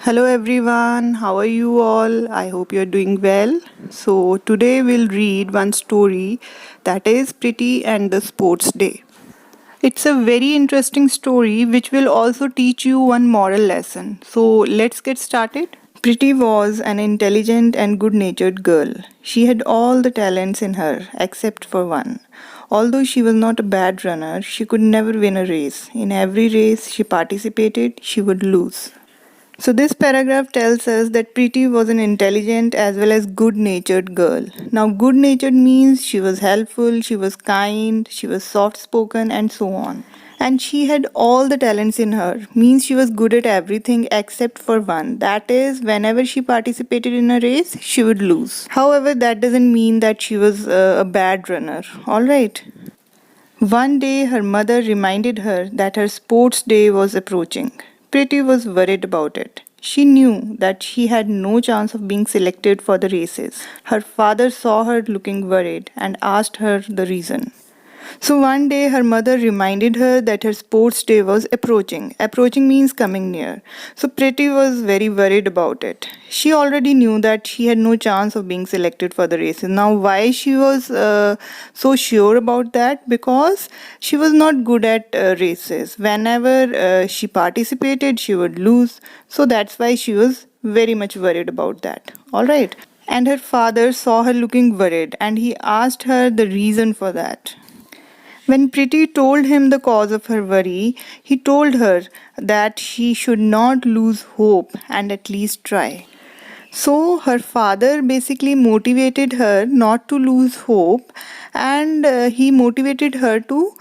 Hello everyone, how are you all? I hope you're doing well. So, today we'll read one story that is Pretty and the Sports Day. It's a very interesting story which will also teach you one moral lesson. So, let's get started. Pretty was an intelligent and good natured girl. She had all the talents in her except for one. Although she was not a bad runner, she could never win a race. In every race she participated, she would lose. So, this paragraph tells us that Preeti was an intelligent as well as good natured girl. Now, good natured means she was helpful, she was kind, she was soft spoken, and so on. And she had all the talents in her, means she was good at everything except for one. That is, whenever she participated in a race, she would lose. However, that doesn't mean that she was a bad runner. Alright. One day, her mother reminded her that her sports day was approaching. Pretty was worried about it. She knew that she had no chance of being selected for the races. Her father saw her looking worried and asked her the reason. So one day her mother reminded her that her sports day was approaching. Approaching means coming near. So Pretty was very worried about it. She already knew that she had no chance of being selected for the races. Now why she was so sure about that? Because she was not good at races. Whenever she participated, she would lose. So that's why she was very much worried about that. All right. And her father saw her looking worried and he asked her the reason for that. When Pretty told him the cause of her worry, he told her that she should not lose hope and at least try. So, her father basically motivated her not to lose hope and he motivated her to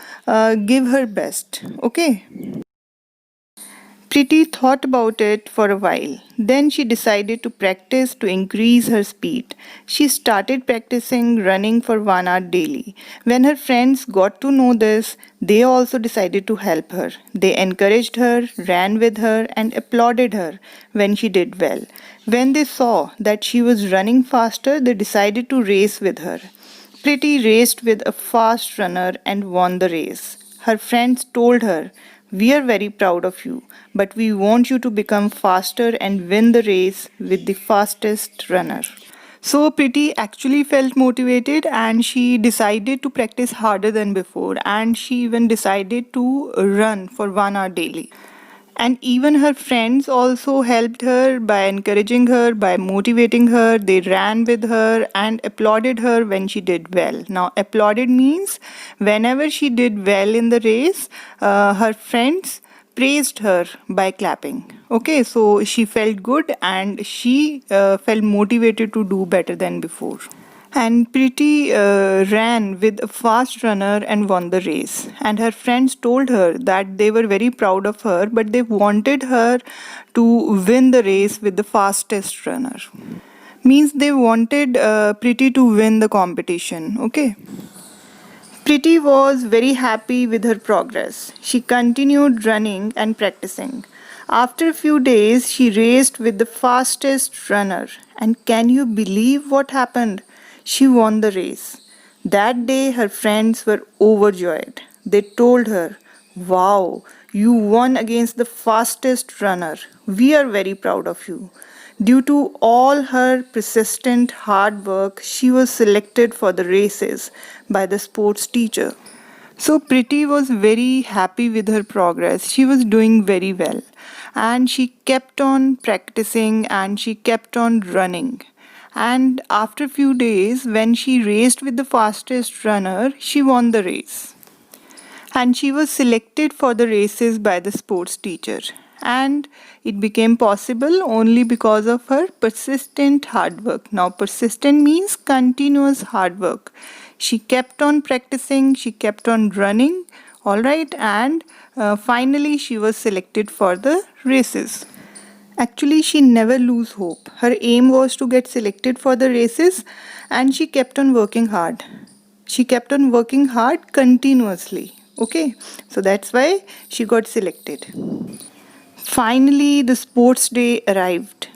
give her best. Okay. Pretty thought about it for a while. Then she decided to practice to increase her speed. She started practicing running for 1 hour daily. When her friends got to know this, they also decided to help her. They encouraged her, ran with her, and applauded her when she did well. When they saw that she was running faster, they decided to race with her. Pretty raced with a fast runner and won the race. Her friends told her, "We are very proud of you, but we want you to become faster and win the race with the fastest runner." So Pretty actually felt motivated and she decided to practice harder than before, and she even decided to run for 1 hour daily. And even her friends also helped her by encouraging her, by motivating her. They ran with her and applauded her when she did well. Now, applauded means whenever she did well in the race, her friends praised her by clapping. Okay, so she felt good and she felt motivated to do better than before. And Pretty ran with a fast runner and won the race. And her friends told her that they were very proud of her, but they wanted her to win the race with the fastest runner. Means they wanted Pretty to win the competition. Okay. Pretty was very happy with her progress. She continued running and practicing. After a few days, she raced with the fastest runner. And can you believe what happened? She won the race. That day, her friends were overjoyed. They told her, "Wow, you won against the fastest runner. We are very proud of you." Due to all her persistent hard work, she was selected for the races by the sports teacher. So Pretty was very happy with her progress. She was doing very well. And she kept on practicing and she kept on running. And after a few days, when she raced with the fastest runner, she won the race. And she was selected for the races by the sports teacher. And it became possible only because of her persistent hard work. Now, persistent means continuous hard work. She kept on practicing, she kept on running, all right, and finally she was selected for the races. Actually, she never lose hope. Her aim was to get selected for the races and she kept on working hard. She kept on working hard continuously. Okay, so that's why she got selected. Finally, the sports day arrived.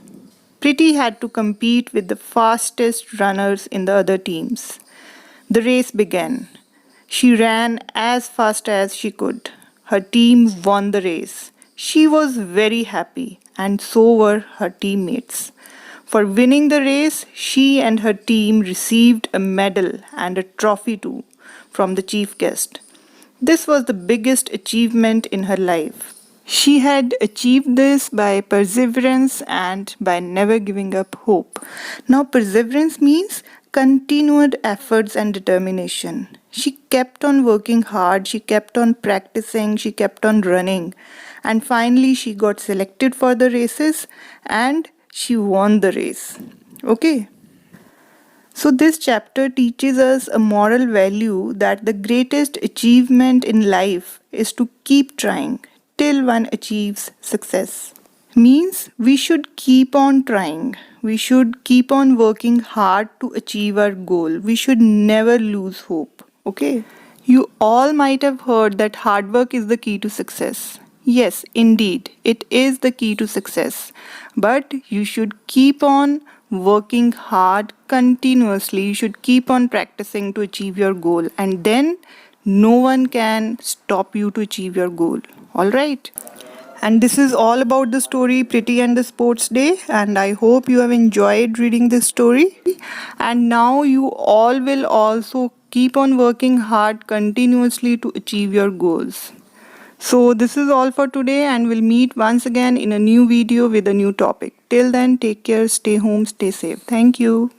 Pretty had to compete with the fastest runners in the other teams. The race began. She ran as fast as she could. Her team won the race. She was very happy and so were her teammates. For winning the race, she and her team received a medal and a trophy too from the chief guest. This was the biggest achievement in her life. She had achieved this by perseverance and by never giving up hope. Now, perseverance means continued efforts and determination. She kept on working hard, she kept on practicing, she kept on running, and finally, she got selected for the races and she won the race. Okay. So, this chapter teaches us a moral value that the greatest achievement in life is to keep trying till one achieves success. Means we should keep on trying. We should keep on working hard to achieve our goal. We should never lose hope. Okay? You all might have heard that hard work is the key to success. Yes, indeed, it is the key to success. But you should keep on working hard continuously. You should keep on practicing to achieve your goal, and then no one can stop you to achieve your goal. All right? And this is all about the story Pretty and the Sports Day. And I hope you have enjoyed reading this story. And now you all will also keep on working hard continuously to achieve your goals. So this is all for today, and we'll meet once again in a new video with a new topic. Till then, take care, stay home, stay safe. Thank you.